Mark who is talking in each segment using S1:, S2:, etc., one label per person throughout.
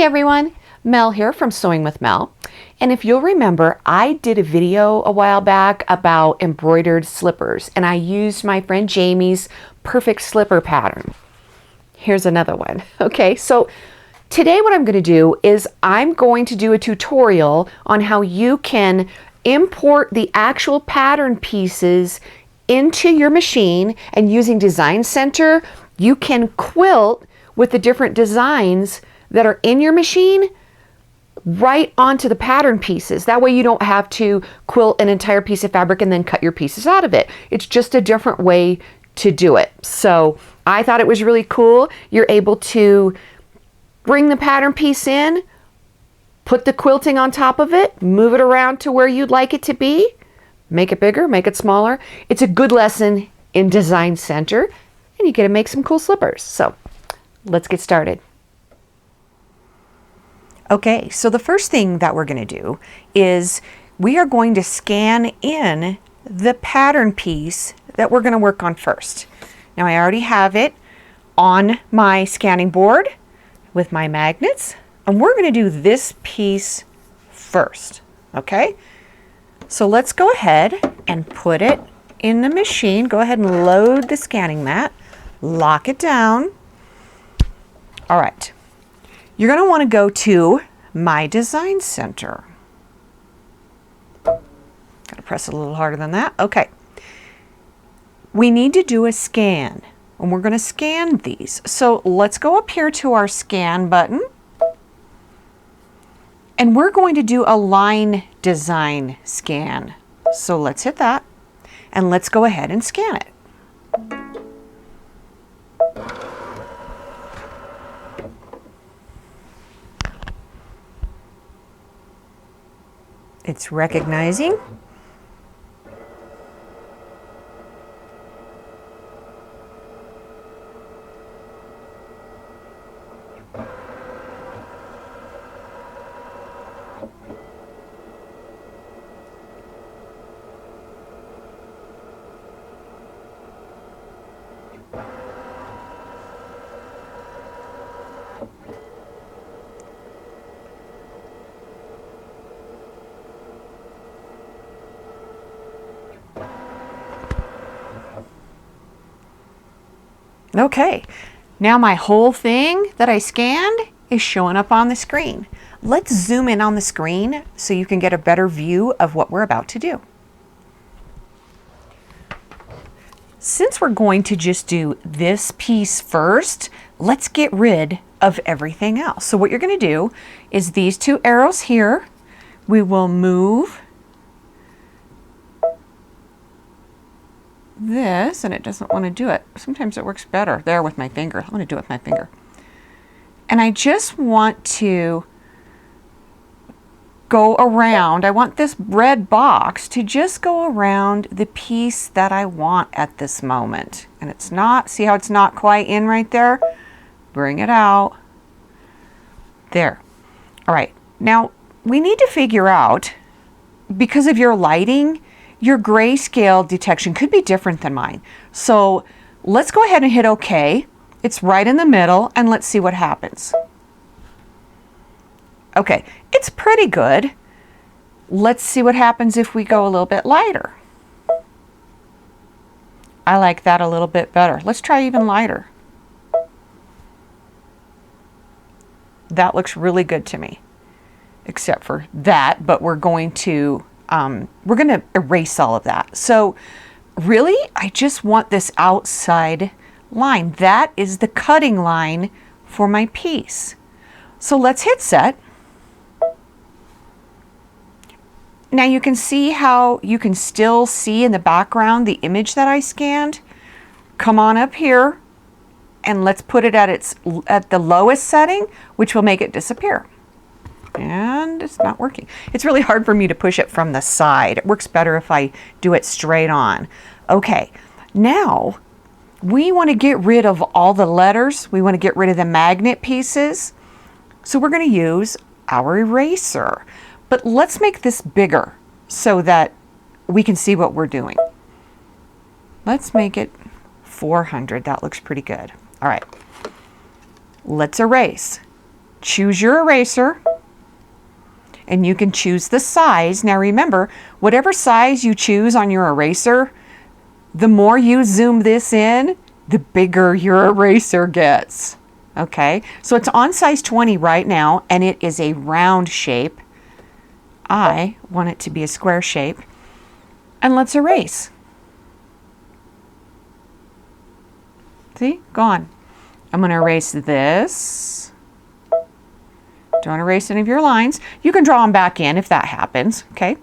S1: everyone, Mel here from Sewing with Mel. And if you'll remember, I did a video a while back about embroidered slippers, and I used my friend Jamie's perfect slipper pattern. Here's another one. Okay, so today what I'm going to do is I'm going to do a tutorial on how you can import the actual pattern pieces into your machine, and using Design Center, you can quilt with the different designs that are in your machine right onto the pattern pieces. That way you don't have to quilt an entire piece of fabric and then cut your pieces out of it. It's just a different way to do it. So I thought it was really cool. You're able to bring the pattern piece in, put the quilting on top of it, move it around to where you'd like it to be, make it bigger, make it smaller. It's a good lesson in Design Center, and you get to make some cool slippers. So let's get started. Okay, so the first thing that we're going to do is we are going to scan in the pattern piece that we're going to work on first. Now I already have it on my scanning board with my magnets, and we're going to do this piece first. Okay, so let's go ahead and put it in the machine. Go ahead and load the scanning mat, lock it down. All right, you're going to want to go to My Design Center. Got to press it a little harder than that. Okay, we need to do a scan, and we're going to scan these. So let's go up here to our scan button, and we're going to do a line design scan. So let's hit that, and let's go ahead and scan it. It's recognizing. Okay, now my whole thing that I scanned is showing up on the screen. Let's zoom in on the screen so you can get a better view of what we're about to do. Since we're going to just do this piece first, let's get rid of everything else. So what you're going to do is these two arrows here, we will move this, and it doesn't want to do it. Sometimes it works better there with my finger. I'm going to do it with my finger. And I just want to go around. I want this red box to just go around the piece that I want at this moment. And it's not, see how it's not quite in right there? Bring it out. There. All right. Now we need to figure out, because of your lighting, your grayscale detection could be different than mine. So let's go ahead and hit OK. It's right in the middle, and let's see what happens. Okay, it's pretty good. Let's see what happens if we go a little bit lighter. I like that a little bit better. Let's try even lighter. That looks really good to me, except for that, but we're going to erase all of that. So really, I just want this outside line. That is the cutting line for my piece. So let's hit set. Now you can see how you can still see in the background the image that I scanned. Come on up here and let's put it at the lowest setting, which will make it disappear. And it's not working. It's really hard for me to push it from the side. It works better if I do it straight on. Okay, now we want to get rid of all the letters. We want to get rid of the magnet pieces. So we're going to use our eraser. But let's make this bigger so that we can see what we're doing. Let's make it 400. That looks pretty good. All right, let's erase. choose your eraser, and you can choose the size. Now remember, whatever size you choose on your eraser, the more you zoom this in, the bigger your eraser gets. Okay, so it's on size 20 right now, and it is a round shape. I want it to be a square shape. And let's erase. See, gone. I'm going to erase this. Don't erase any of your lines. You can draw them back in if that happens, okay?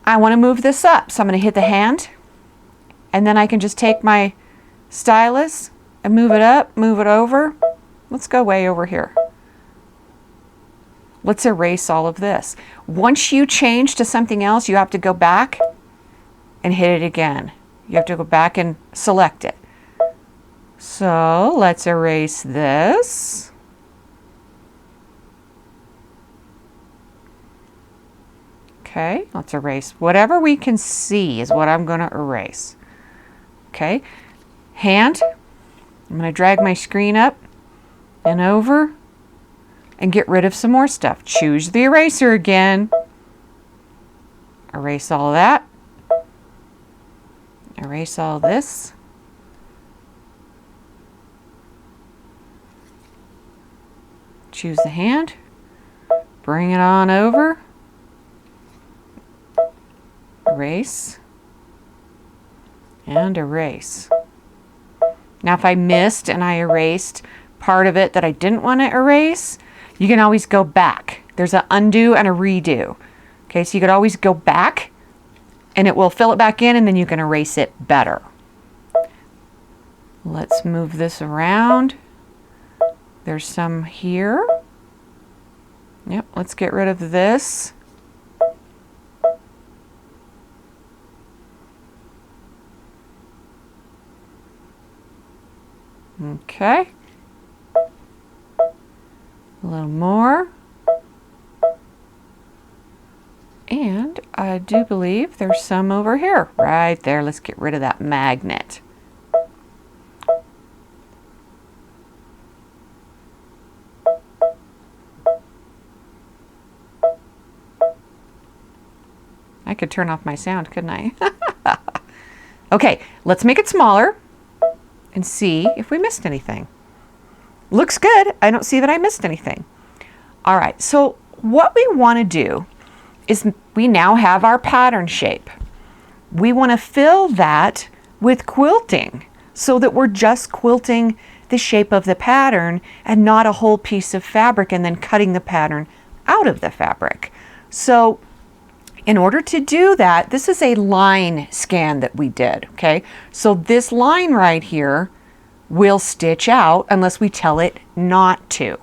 S1: I want to move this up, so I'm going to hit the hand, and then I can just take my stylus and move it up, move it over. Let's go way over here. Let's erase all of this. Once you change to something else, you have to go back and hit it again. You have to go back and select it. So let's erase this. Okay, let's erase. Whatever we can see is what I'm going to erase. Okay, hand. I'm going to drag my screen up and over and get rid of some more stuff. Choose the eraser again. Erase all that. Erase all this. Choose the hand. Bring it on over. Erase. And erase. Now if I missed and I erased part of it that I didn't want to erase, you can always go back. There's an undo and a redo. Okay, so you could always go back and it will fill it back in, and then you can erase it better. Let's move this around. There's some here. Yep, let's get rid of this. Okay. A little more. And I do believe there's some over here. Right there. Let's get rid of that magnet. I could turn off my sound, couldn't I? Okay, let's make it smaller and see if we missed anything. Looks good. I don't see that I missed anything. All right, so what we want to do is we now have our pattern shape. We want to fill that with quilting so that we're just quilting the shape of the pattern and not a whole piece of fabric and then cutting the pattern out of the fabric. So in order to do that, this is a line scan that we did, okay? So this line right here will stitch out unless we tell it not to.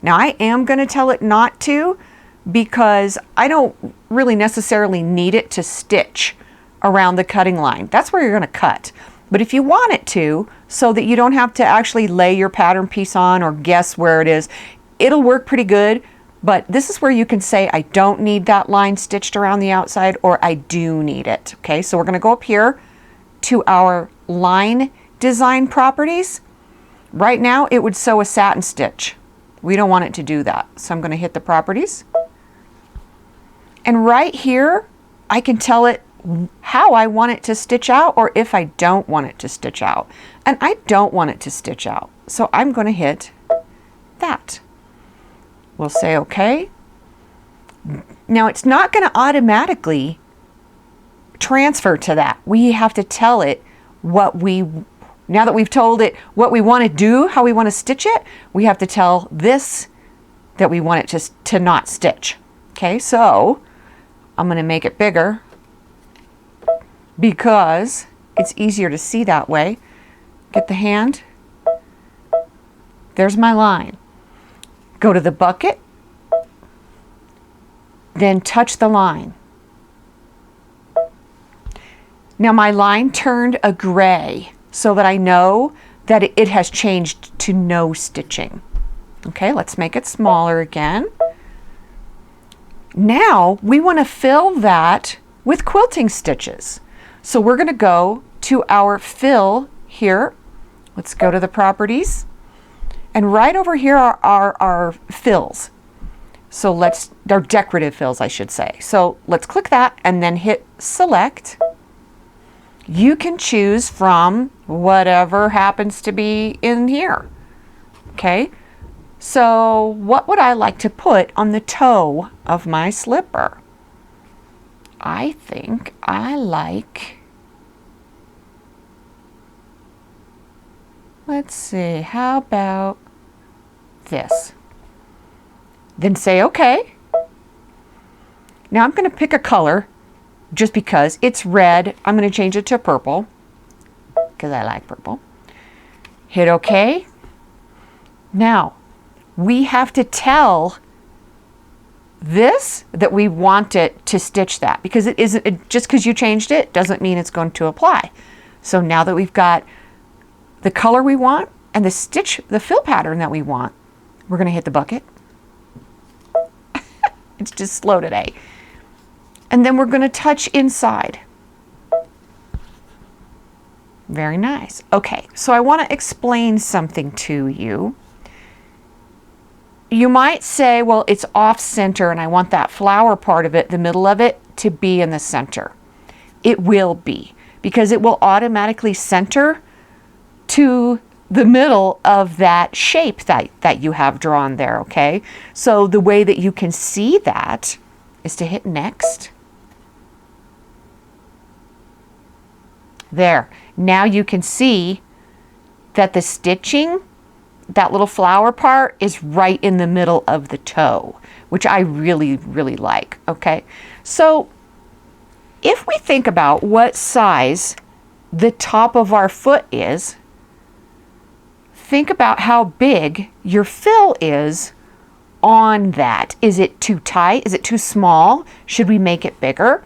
S1: Now I am going to tell it not to because I don't really necessarily need it to stitch around the cutting line. That's where you're going to cut. But if you want it to, so that you don't have to actually lay your pattern piece on or guess where it is, it'll work pretty good. But this is where you can say, I don't need that line stitched around the outside, or I do need it. Okay, so we're going to go up here to our line design properties. Right now, it would sew a satin stitch. We don't want it to do that. So I'm going to hit the properties. And right here, I can tell it how I want it to stitch out or if I don't want it to stitch out. And I don't want it to stitch out. So I'm going to hit that. We'll say okay. Now it's not going to automatically transfer to that. We have to tell it what we, now that we've told it what we want to do, how we want to stitch it, we have to tell this that we want it to not stitch. Okay, so I'm going to make it bigger because it's easier to see that way. Get the hand. There's my line. Go to the bucket, then touch the line. Now my line turned a gray so that I know that it has changed to no stitching. Okay, let's make it smaller again. Now we want to fill that with quilting stitches. So we're going to go to our fill here. Let's go to the properties. And right over here are our fills. So they're decorative fills, I should say. So let's click that and then hit select. You can choose from whatever happens to be in here. Okay, so what would I like to put on the toe of my slipper? I think I like, let's see, how about this? Then say okay. Now I'm going to pick a color just because it's red. I'm going to change it to purple because I like purple. Hit okay. Now we have to tell this that we want it to stitch that, because it isn't, just because you changed it doesn't mean it's going to apply. So now that we've got the color we want and the fill pattern that we want, we're going to hit the bucket. It's just slow today. And then we're going to touch inside. Very nice. Okay, so I want to explain something to you. You might say, well, it's off center and I want that flower part of it, the middle of it, to be in the center. It will be, because it will automatically center to the middle of that shape that you have drawn there, okay? So the way that you can see that is to hit next. There. Now you can see that the stitching, that little flower part, is right in the middle of the toe, which I really, really like, okay? So if we think about what size the top of our foot is, think about how big your fill is on that. Is it too tight? Is it too small? Should we make it bigger?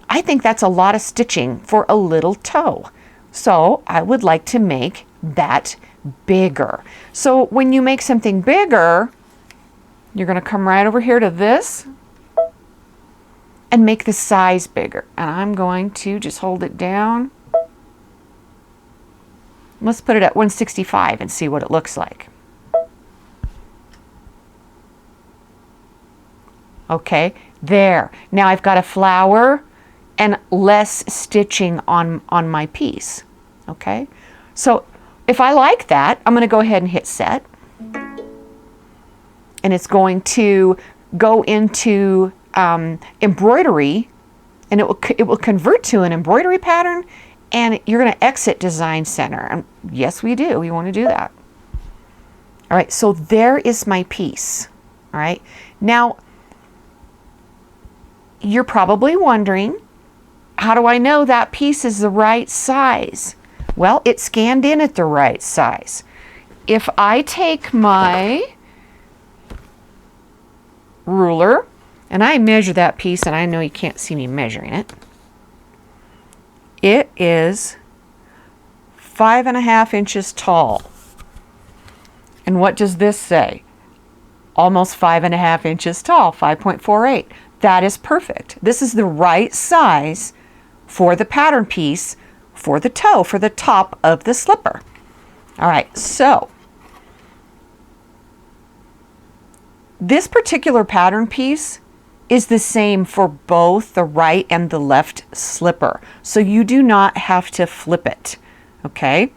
S1: I think that's a lot of stitching for a little toe. So I would like to make that bigger. So when you make something bigger, you're going to come right over here to this and make the size bigger. And I'm going to just hold it down. Let's put it at 165 and see what it looks like. Okay, there. Now I've got a flower and less stitching on my piece. Okay, so if I like that, I'm going to go ahead and hit set. And it's going to go into embroidery, and it will convert to an embroidery pattern, and you're going to exit Design Center. And yes, we do. We want to do that. All right, so there is my piece. All right, now you're probably wondering, how do I know that piece is the right size? Well, it scanned in at the right size. If I take my ruler and I measure that piece, and I know you can't see me measuring it, it is 5.5 inches tall. And what does this say? Almost 5.5 inches tall, 5.48. That is perfect. This is the right size for the pattern piece, for the toe, for the top of the slipper. All right, so this particular pattern piece is the same for both the right and the left slipper. So you do not have to flip it, okay?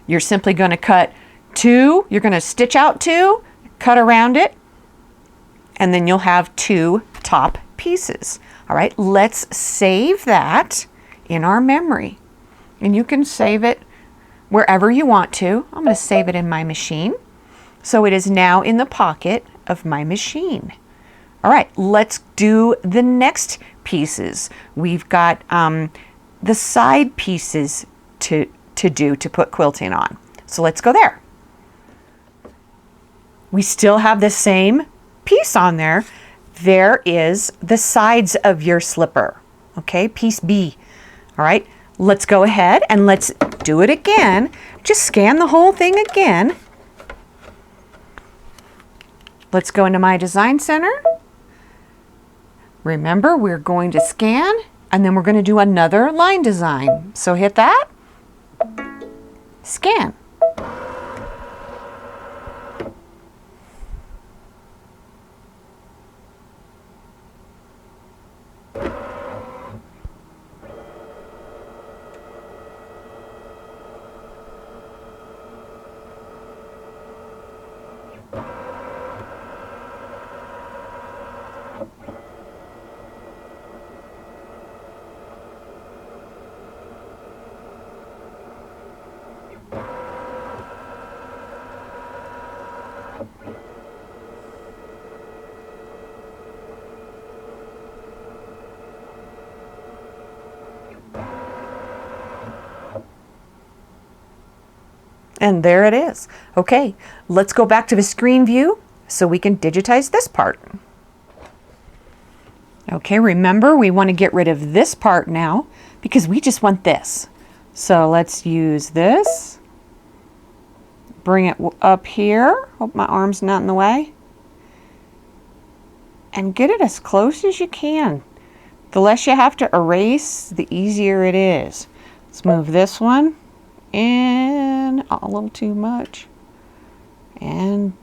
S1: You're simply going to cut two, you're going to stitch out two, cut around it, and then you'll have two top pieces. All right, let's save that in our memory. And you can save it wherever you want to. I'm going to save it in my machine. So it is now in the pocket of my machine. All right, let's do the next pieces. We've got the side pieces to put quilting on. So let's go there. We still have the same piece on there. There is the sides of your slipper. Okay, piece B. All right, let's go ahead and let's do it again. Just scan the whole thing again. Let's go into my Design Center. Remember, we're going to scan, and then we're going to do another line design. So hit that, scan. And there it is. Okay, let's go back to the screen view so we can digitize this part. Okay, remember we want to get rid of this part now because we just want this. So let's use this. Bring it up here. Hope my arm's not in the way. And get it as close as you can. The less you have to erase, the easier it is. Let's move this one in a little too much. And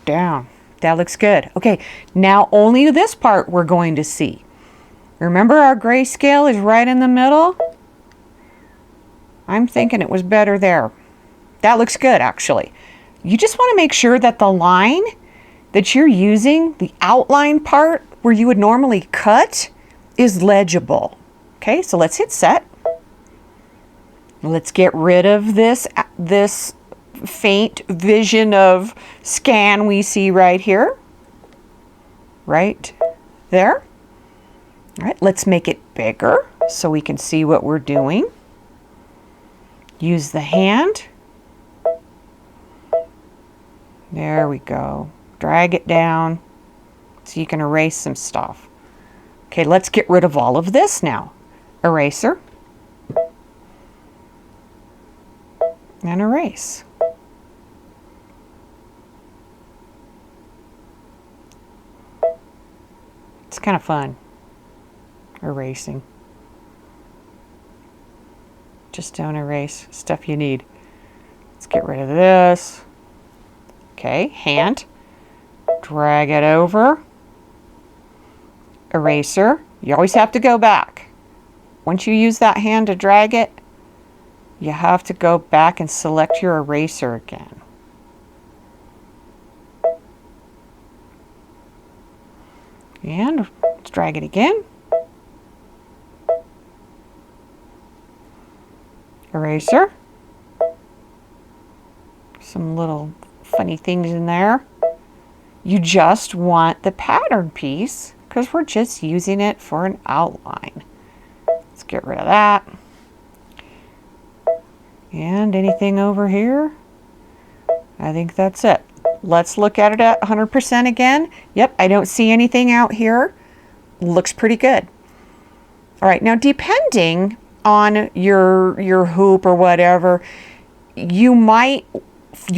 S1: down. That looks good. Okay, now only this part we're going to see. Remember our grayscale is right in the middle? I'm thinking it was better there. That looks good, actually. You just want to make sure that the line that you're using, the outline part where you would normally cut, is legible. Okay, so let's hit set. Let's get rid of this faint vision of scan we see right here. Right there. All right, let's make it bigger so we can see what we're doing. Use the hand. There we go. Drag it down so you can erase some stuff. Okay, let's get rid of all of this now. Eraser. And erase. It's kind of fun, erasing. Just don't erase stuff you need. Let's get rid of this. Okay, hand. Drag it over. Eraser. You always have to go back. Once you use that hand to drag it, you have to go back and select your eraser again. And let's drag it again. Eraser. Some little funny things in there. You just want the pattern piece because we're just using it for an outline. Let's get rid of that. And anything over here? I think that's it. Let's look at it at 100% again. Yep, I don't see anything out here. Looks pretty good. All right, now depending on your hoop or whatever, you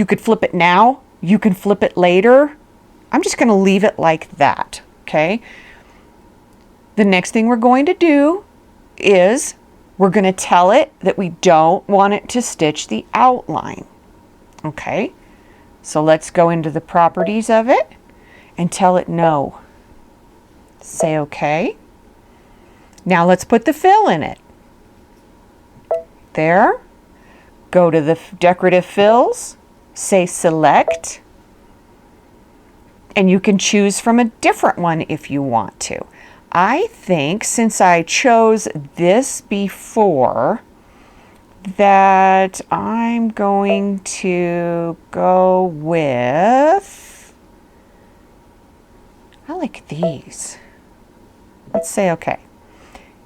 S1: could flip it now, you can flip it later. I'm just going to leave it like that, okay? The next thing we're going to do is we're going to tell it that we don't want it to stitch the outline, okay? So let's go into the properties of it and tell it no. Say okay. Now let's put the fill in it. There. Go to the decorative fills. Say select. And you can choose from a different one if you want to. I think since I chose this before, that I'm going to go with, I like these. Let's say okay.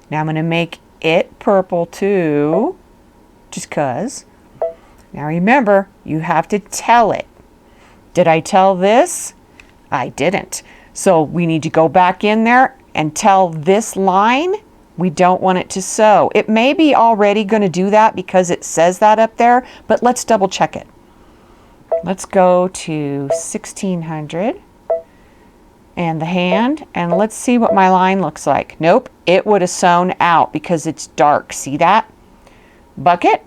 S1: Now I'm going to make it purple too, just cause. Now remember, you have to tell it. Did I tell this? I didn't. So we need to go back in there and tell this line we don't want it to sew. It may be already going to do that because it says that up there, but let's double check it. Let's go to 1600 and the hand, and let's see what my line looks like. Nope, it would have sewn out because it's dark. See that? Bucket,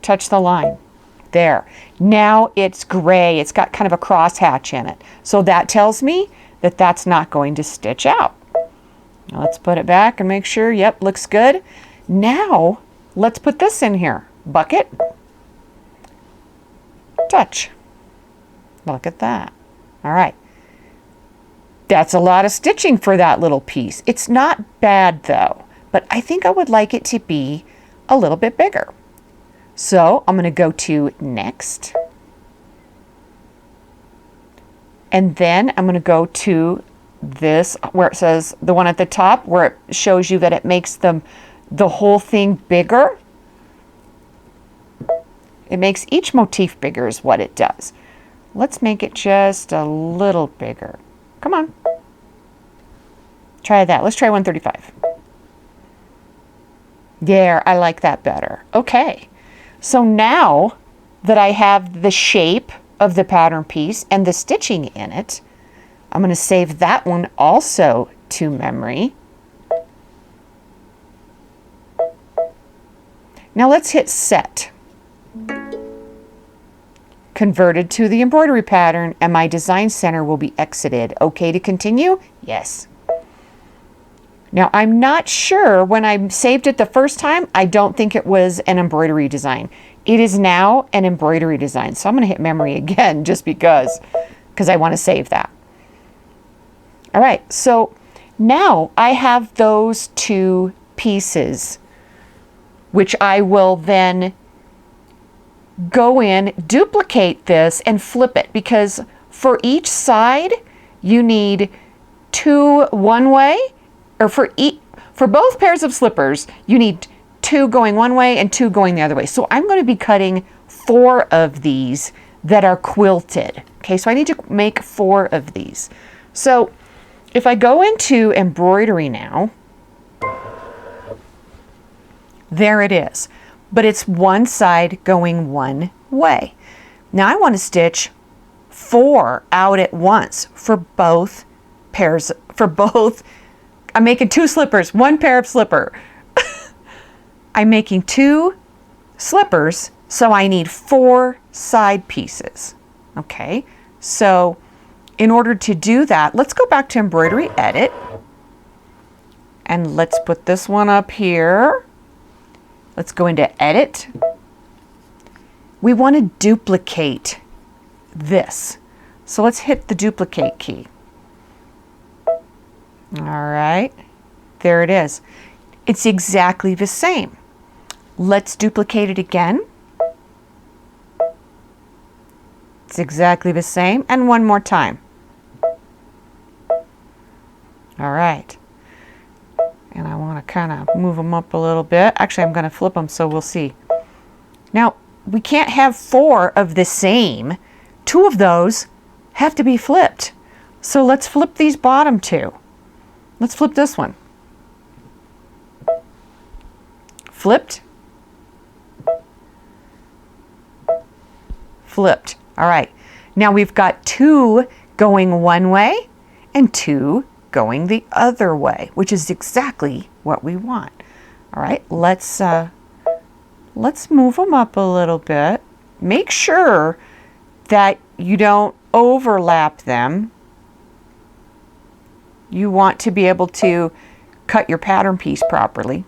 S1: touch the line. There. Now it's gray. It's got kind of a crosshatch in it. So that tells me that that's not going to stitch out. Now let's put it back and make sure. Yep, looks good. Now let's put this in here. Bucket, touch. Look at that. All right. That's a lot of stitching for that little piece. It's not bad though, but I think I would like it to be a little bit bigger. So I'm going to go to next. And then I'm going to go to this where it says the one at the top where it shows you that it makes the whole thing bigger. It makes each motif bigger is what it does. Let's make it just a little bigger. Come on. Try that. Let's try 135. There, I like that better. Okay. So now that I have the shape of the pattern piece and the stitching in it, I'm going to save that one also to memory. Now let's hit set. Converted to the embroidery pattern and my design center will be exited. Okay to continue? Yes. Now I'm not sure, when I saved it the first time, I don't think it was an embroidery design. It is now an embroidery design. So I'm going to hit memory again just because I want to save that. All right, so now I have those two pieces, which I will then go in, duplicate this, and flip it, because for each side you need two one way, or for both pairs of slippers you need two going one way and two going the other way. So I'm going to be cutting 4 of these that are quilted. Okay, so I need to make 4 of these. So if I go into embroidery now, there it is. But it's one side going one way. Now I want to stitch 4 out at once for both pairs, I'm making 2 slippers, 1 pair of slipper. I'm making 2 slippers, so I need 4 side pieces. Okay, so in order to do that, let's go back to embroidery edit, and let's put this one up here. Let's go into edit. We want to duplicate this. So let's hit the duplicate key. All right, there it is. It's exactly the same. Let's duplicate it again. It's exactly the same, and one more time. All right. And I want to kind of move them up a little bit. Actually, I'm going to flip them so we'll see. Now, we can't have 4 of the same. 2 of those have to be flipped. So let's flip these bottom 2. Let's flip this one. Flipped. Flipped. All right. Now we've got 2 going one way and 2 going the other way, which is exactly what we want. All right, let's move them up a little bit. Make sure that you don't overlap them. You want to be able to cut your pattern piece properly.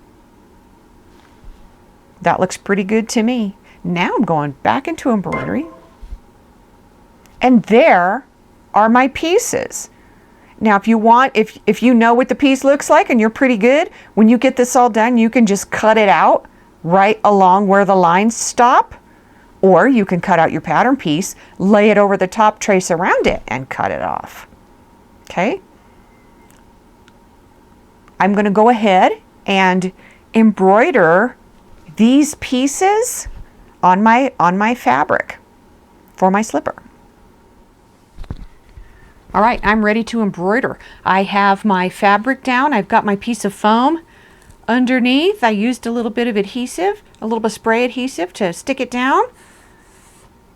S1: That looks pretty good to me. Now I'm going back into embroidery, and there are my pieces. Now, if you want, if you know what the piece looks like and you're pretty good, when you get this all done, you can just cut it out right along where the lines stop, or you can cut out your pattern piece, lay it over the top, trace around it, and cut it off. Okay? I'm going to go ahead and embroider these pieces on my fabric for my slipper. All right, I'm ready to embroider. I have my fabric down. I've got my piece of foam underneath. I used a little bit of adhesive, a little bit of spray adhesive to stick it down.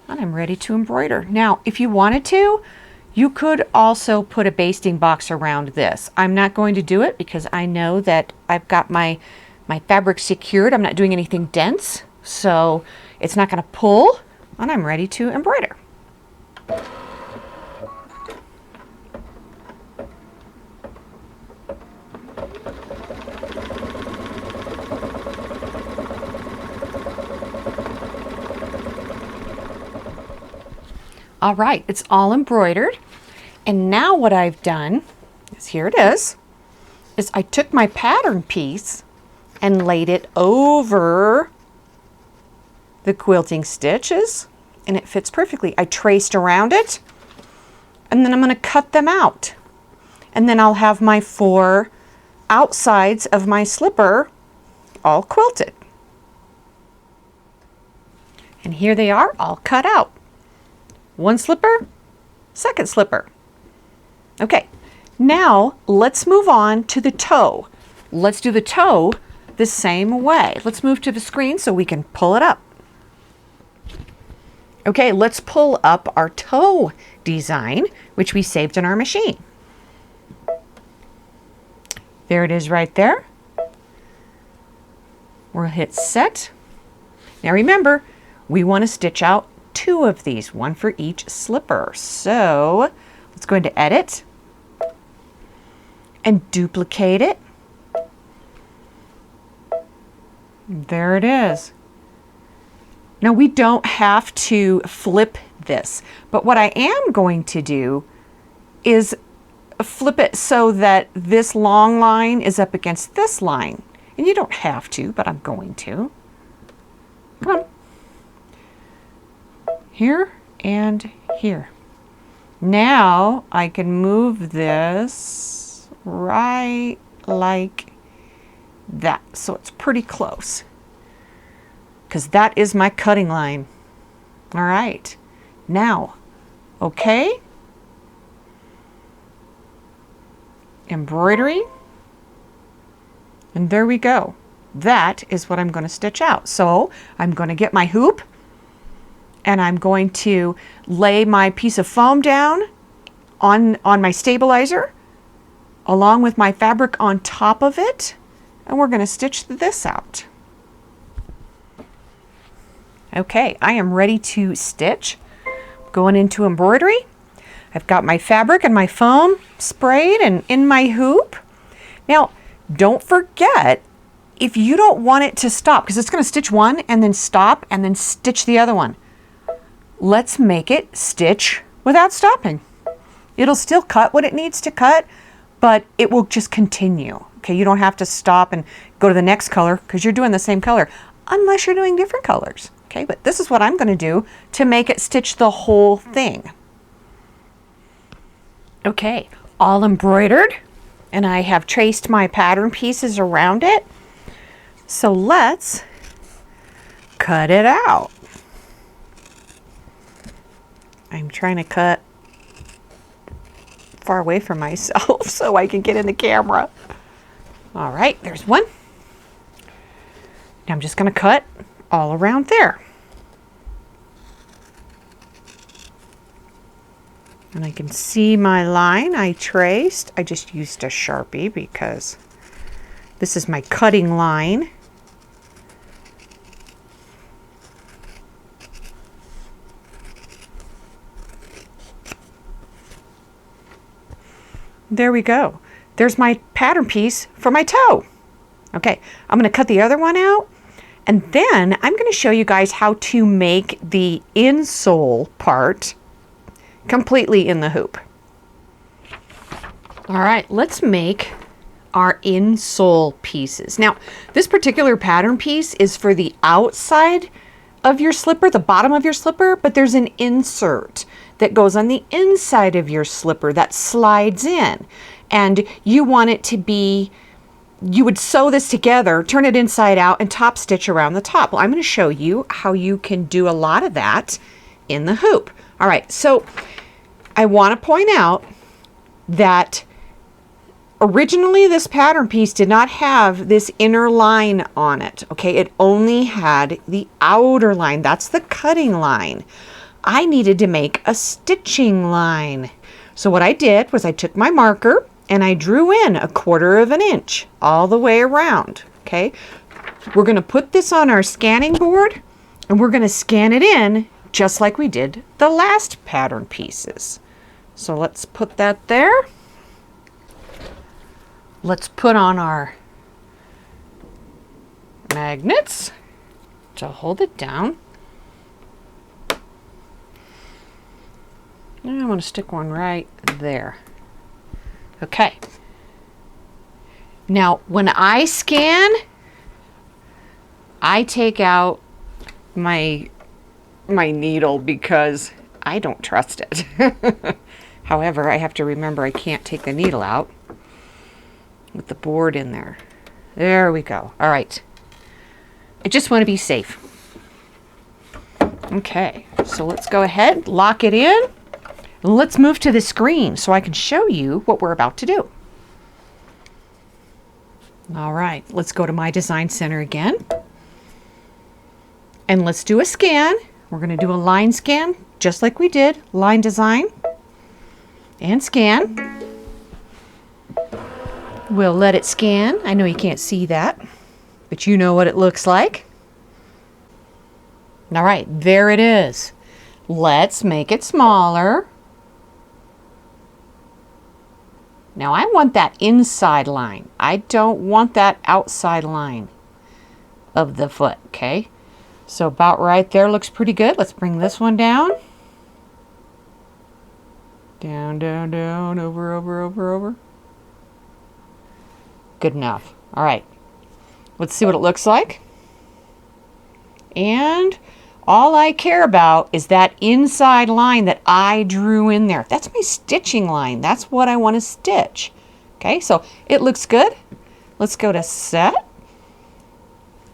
S1: And I'm ready to embroider. Now, if you wanted to, you could also put a basting box around this. I'm not going to do it because I know that I've got my fabric secured. I'm not doing anything dense, so it's not going to pull, and I'm ready to embroider. All right, it's all embroidered. And now what I've done is, here it is I took my pattern piece and laid it over the quilting stitches, and it fits perfectly. I traced around it, and then I'm going to cut them out. And then I'll have my 4 outsides of my slipper all quilted. And here they are all cut out. One slipper, second slipper. Okay, now let's move on to the toe. Let's do the toe the same way. Let's move to the screen so we can pull it up. Okay, let's pull up our toe design, which we saved in our machine. There it is right there. We'll hit set. Now remember, we want to stitch out 2 of these, 1 for each slipper. So let's go into edit and duplicate it. There it is. Now we don't have to flip this, but what I am going to do is flip it so that this long line is up against this line. And you don't have to, but I'm going to. Come on. Here and here. Now I can move this right like that. So it's pretty close, because that is my cutting line. All right. Now, okay. Embroidery. And there we go. That is what I'm going to stitch out. So I'm going to get my hoop and I'm going to lay my piece of foam down on my stabilizer along with my fabric on top of it, and we're going to stitch this out. Okay, I am ready to stitch. Going into embroidery. I've got my fabric and my foam sprayed and in my hoop. Now, don't forget, if you don't want it to stop, because it's going to stitch one and then stop and then stitch the other one, let's make it stitch without stopping. It'll still cut what it needs to cut, but it will just continue. Okay, you don't have to stop and go to the next color because you're doing the same color, unless you're doing different colors. Okay, but this is what I'm going to do to make it stitch the whole thing. Okay, all embroidered, and I have traced my pattern pieces around it. So let's cut it out. I'm trying to cut far away from myself so I can get in the camera. All right, there's one. Now I'm just going to cut all around there. And I can see my line I traced. I just used a Sharpie because this is my cutting line. There we go. There's my pattern piece for my toe. Okay, I'm going to cut the other one out, and then I'm going to show you guys how to make the insole part completely in the hoop. All right, let's make our insole pieces. Now, this particular pattern piece is for the outside of your slipper, the bottom of your slipper, but there's an insert that goes on the inside of your slipper that slides in. And you want it to be, you would sew this together, turn it inside out, and top stitch around the top. Well, I'm going to show you how you can do a lot of that in the hoop. All right, so I want to point out that originally this pattern piece did not have this inner line on it. Okay, it only had the outer line. That's the cutting line. I needed to make a stitching line. So what I did was I took my marker and I drew in 1/4 inch all the way around. Okay, we're going to put this on our scanning board and we're going to scan it in just like we did the last pattern pieces. So let's put that there. Let's put on our magnets to hold it down. And I want to stick one right there. Okay. Now, when I scan, I take out my needle because I don't trust it. However, I have to remember I can't take the needle out with the board in there. There we go. All right. I just want to be safe. Okay, so let's go ahead, lock it in. Let's move to the screen so I can show you what we're about to do. All right, let's go to my design center again. And let's do a scan. We're going to do a line scan, just like we did. Line design and scan. We'll let it scan. I know you can't see that, but you know what it looks like. All right, there it is. Let's make it smaller. Now I want that inside line. I don't want that outside line of the foot, okay? So about right there looks pretty good. Let's bring this one down. Down, down, down, over, over, over, over. Good enough. All right, let's see what it looks like. And all I care about is that inside line that I drew in there. That's my stitching line. That's what I want to stitch. Okay, so it looks good. Let's go to set.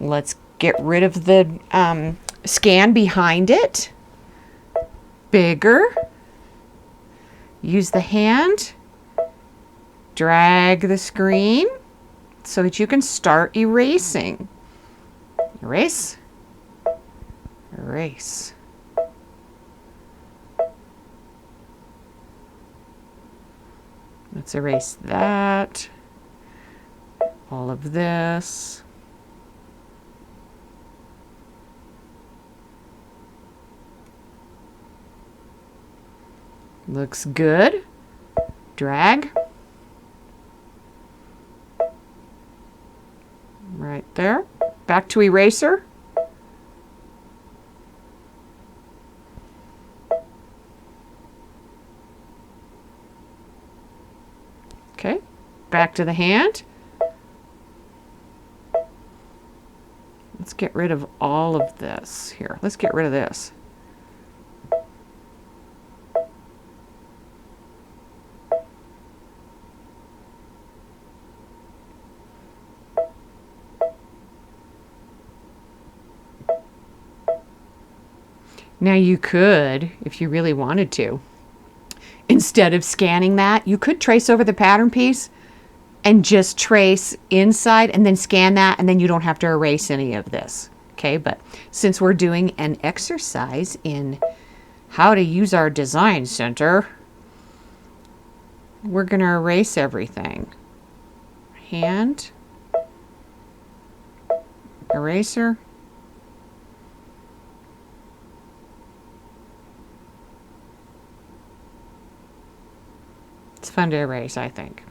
S1: Let's get rid of the scan behind it. Bigger. Use the hand. Drag the screen so that you can start erasing. Erase. Erase. Let's erase that. All of this. Looks good. Drag. Right there. Back to eraser. Okay, back to the hand. Let's get rid of all of this here. Let's get rid of this. Now you could, if you really wanted to, instead of scanning that, you could trace over the pattern piece and just trace inside and then scan that, and then you don't have to erase any of this. Okay, but since we're doing an exercise in how to use our design center, we're going to erase everything. Hand, eraser. It's fun to erase, I think.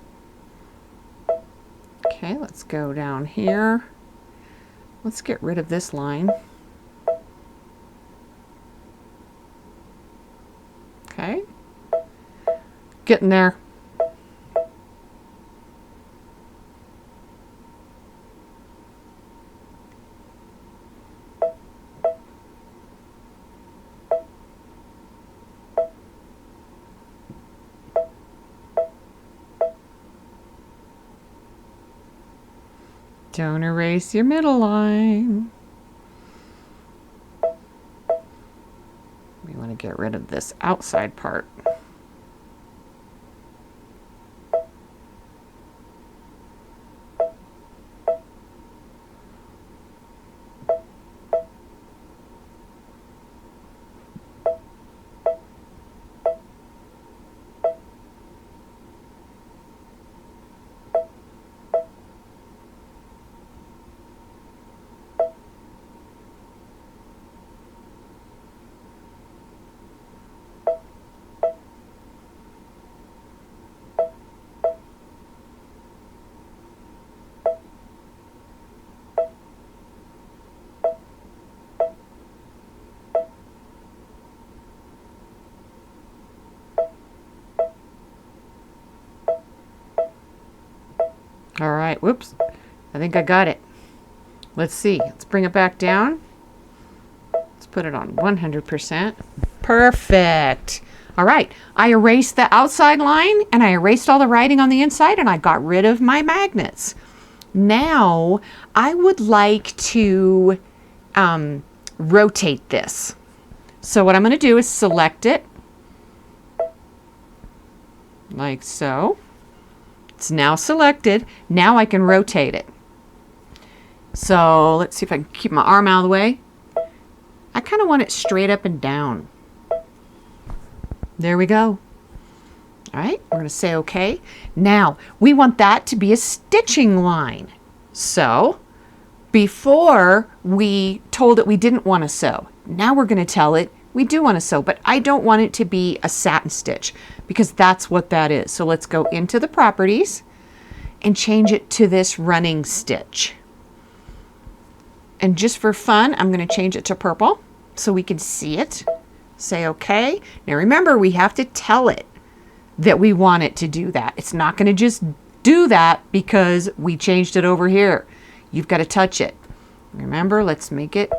S1: Okay, let's go down here. Let's get rid of this line. Okay. Getting there. Don't erase your middle line. We want to get rid of this outside part. All right, whoops. I think I got it. Let's see. Let's bring it back down. Let's put it on 100%. Perfect. All right. I erased the outside line and I erased all the writing on the inside and I got rid of my magnets. Now I would like to rotate this. So what I'm going to do is select it like so. It's now selected. Now I can rotate it. So let's see if I can keep my arm out of the way. I kind of want it straight up and down. There we go. All right, we're going to say okay. Now, we want that to be a stitching line. So, before we told it we didn't want to sew, now we're going to tell it we do want to sew, but I don't want it to be a satin stitch because that's what that is. So let's go into the properties and change it to this running stitch. And just for fun, I'm going to change it to purple so we can see it. Say okay. Now remember, we have to tell it that we want it to do that. It's not going to just do that because we changed it over here. You've got to touch it. Remember, let's make it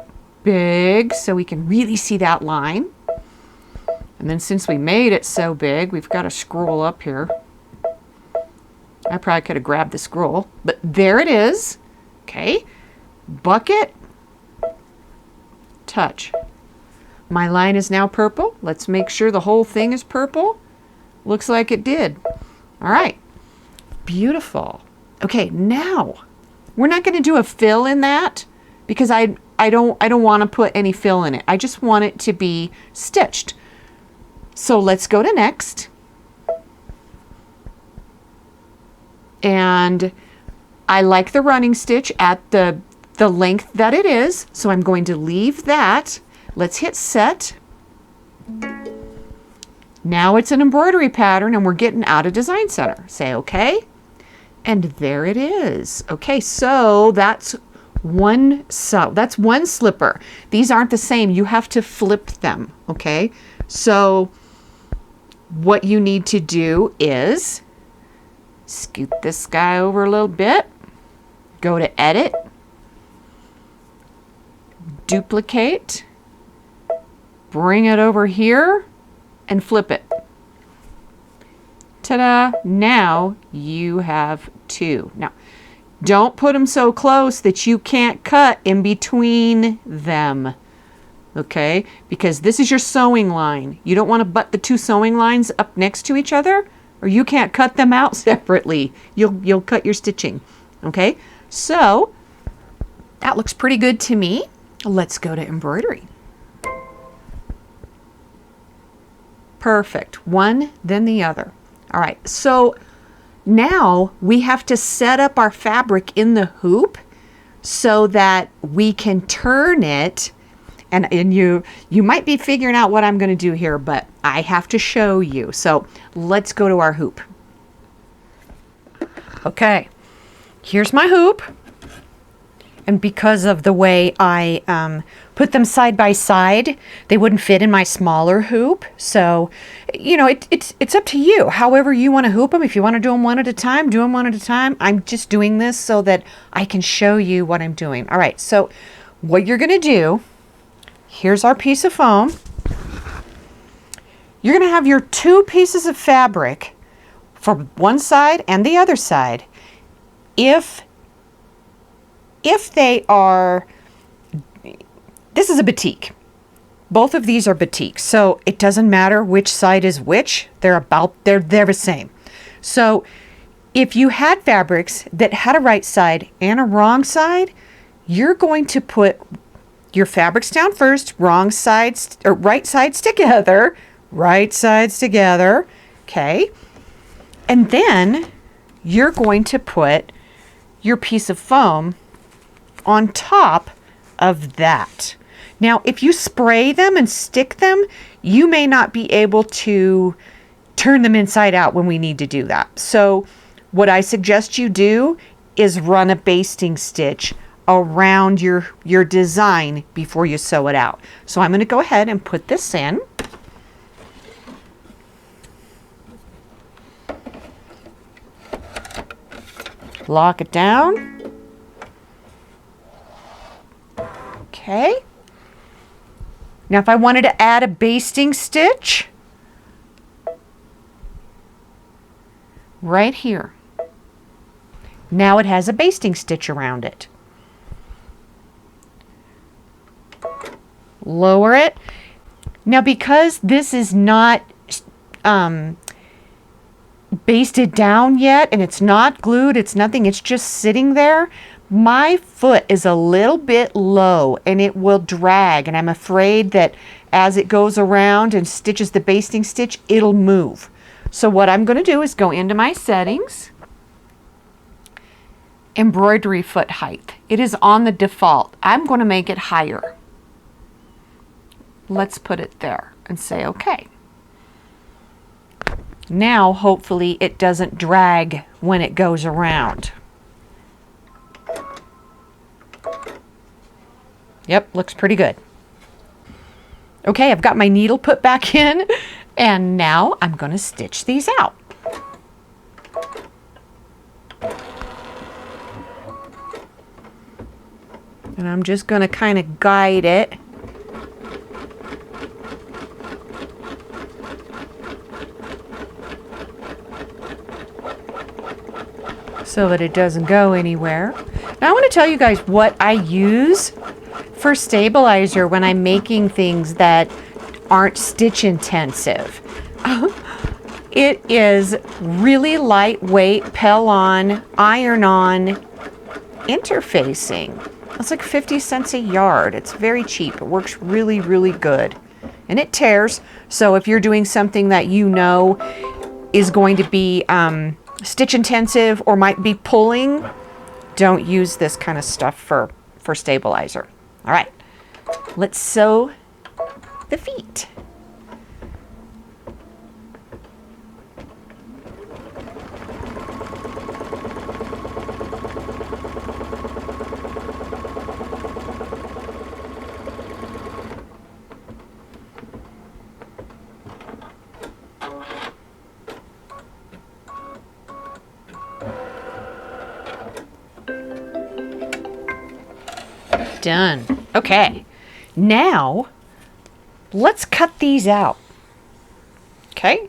S1: big so we can really see that line. And then since we made it so big, we've got to scroll up here. I probably could have grabbed the scroll, but there it is. Okay. Bucket. Touch. My line is now purple. Let's make sure the whole thing is purple. Looks like it did. All right. Beautiful. Okay, now we're not going to do a fill in that because I don't want to put any fill in it. I just want it to be stitched. So let's go to next. And I like the running stitch at the length that it is, so I'm going to leave that. Let's hit set. Now it's an embroidery pattern and we're getting out of Design Center. Say okay. And there it is. Okay, so that's one slipper. These aren't the same. You have to flip them, okay? So what you need to do is scoot this guy over a little bit. Go to edit. Duplicate. Bring it over here and flip it. Ta-da! Now you have two. Now, don't put them so close that you can't cut in between them. Okay? Because this is your sewing line. You don't want to butt the two sewing lines up next to each other, or you can't cut them out separately. You'll cut your stitching. Okay? So, that looks pretty good to me. Let's go to embroidery. Perfect. One, then the other. All right. So now we have to set up our fabric in the hoop so that we can turn it. And you might be figuring out what I'm going to do here, but I have to show you. So let's go to our hoop. Okay. Here's my hoop. And because of the way I put them side by side, they wouldn't fit in my smaller hoop. So, you know, it's up to you. However you want to hoop them. If you want to do them one at a time, do them one at a time. I'm just doing this so that I can show you what I'm doing. All right, so what you're going to do, here's our piece of foam. You're going to have your two pieces of fabric for one side and the other side. If they are, this is a batik. Both of these are batik. So it doesn't matter which side is which. They're the same. So if you had fabrics that had a right side and a wrong side, you're going to put your fabrics down first, wrong sides or right sides together, right sides together. Okay. And then you're going to put your piece of foam on top of that. Now, if you spray them and stick them, you may not be able to turn them inside out when we need to do that. So what I suggest you do is run a basting stitch around your design before you sew it out. So I'm going to go ahead and put this in. Lock it down. Okay. Now if I wanted to add a basting stitch right here. Now it has a basting stitch around it. Lower it. Now, because this is not basted down yet, and it's not glued, it's nothing, it's just sitting there, my foot is a little bit low and it will drag, and I'm afraid that as it goes around and stitches the basting stitch, it'll move. So what I'm going to do is go into my settings, embroidery foot height. It is on the default. I'm going to make it higher. Let's put it there and say okay. Now hopefully it doesn't drag when it goes around. Yep, looks pretty good. Okay, I've got my needle put back in, and now I'm going to stitch these out. And I'm just going to kind of guide it. So that it doesn't go anywhere. Now I want to tell you guys what I use for stabilizer when I'm making things that aren't stitch intensive. It is really lightweight, pell-on, iron-on interfacing. It's like 50 cents a yard. It's very cheap. It works really, really good. And it tears. So if you're doing something that you know is going to be stitch intensive or might be pulling, don't use this kind of stuff for stabilizer. All right, let's sew the feet. Done. Okay, now let's cut these out. Okay,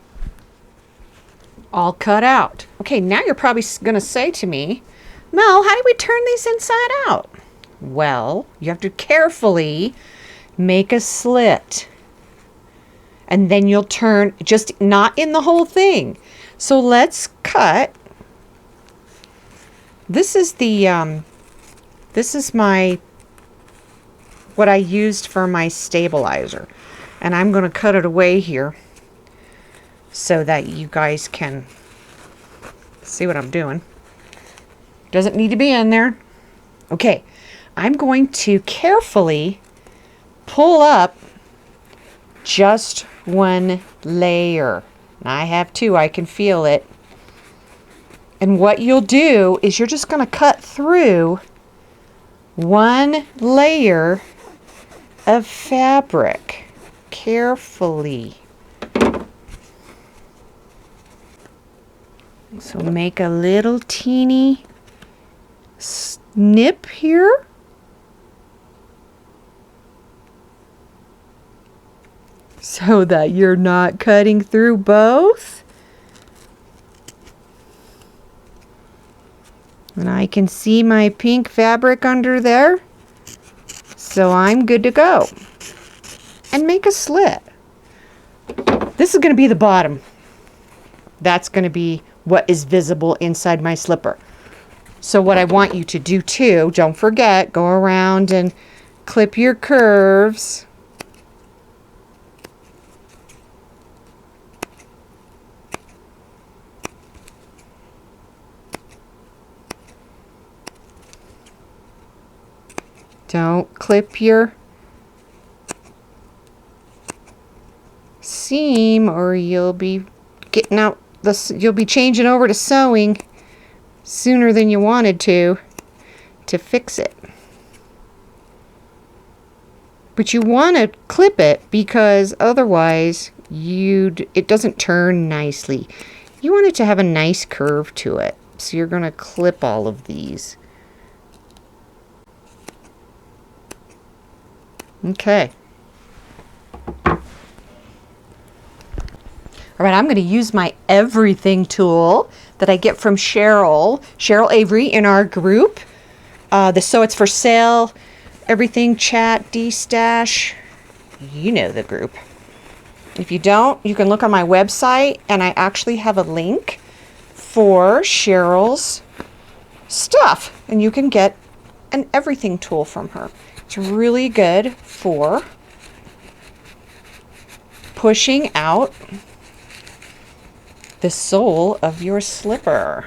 S1: all cut out. Okay, now you're probably going to say to me, Mel, how do we turn these inside out? Well, you have to carefully make a slit, and then you'll turn, just not in the whole thing. So let's cut. This is the this is my what I used for my stabilizer, and I'm going to cut it away here so that you guys can see what I'm doing. Doesn't need to be in there. Okay, I'm going to carefully pull up just one layer. And I have two, I can feel it. And what you'll do is you're just going to cut through one layer of fabric carefully. So make a little teeny snip here. So that you're not cutting through both. And I can see my pink fabric under there. So I'm good to go. And make a slit. This is going to be the bottom. That's going to be what is visible inside my slipper. So what I want you to do too, don't forget, go around and clip your curves. Don't clip your seam or you'll be getting out you'll be changing over to sewing sooner than you wanted to fix it. But you want to clip it because otherwise it doesn't turn nicely. You want it to have a nice curve to it. So you're going to clip all of these. Okay. All right, I'm going to use my everything tool that I get from Cheryl Avery in our group. The So It's For Sale, Everything Chat, D-Stash. You know the group. If you don't, you can look on my website, and I actually have a link for Cheryl's stuff, and you can get an everything tool from her. It's really good for pushing out the sole of your slipper.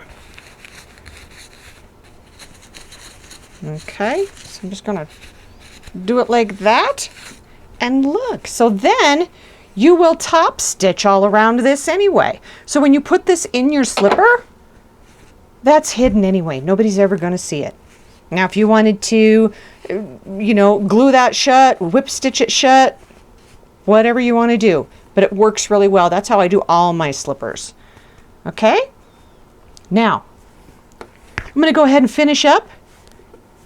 S1: Okay, so I'm just gonna do it like that, and look. So then you will top stitch all around this anyway. So when you put this in your slipper, that's hidden anyway. Nobody's ever gonna see it. Now, if you wanted to, you know, glue that shut, whip stitch it shut, whatever you want to do, but it works really well. That's how I do all my slippers. Okay? Now, I'm going to go ahead and finish up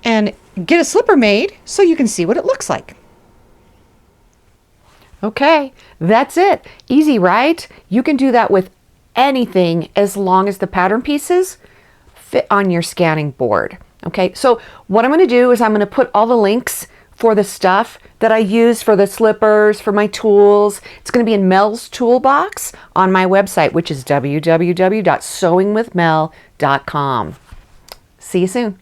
S1: and get a slipper made so you can see what it looks like. Okay, that's it. Easy, right? You can do that with anything as long as the pattern pieces fit on your scanning board. Okay, so what I'm going to do is I'm going to put all the links for the stuff that I use for the slippers, for my tools. It's going to be in Mel's toolbox on my website, which is www.sewingwithmel.com. See you soon.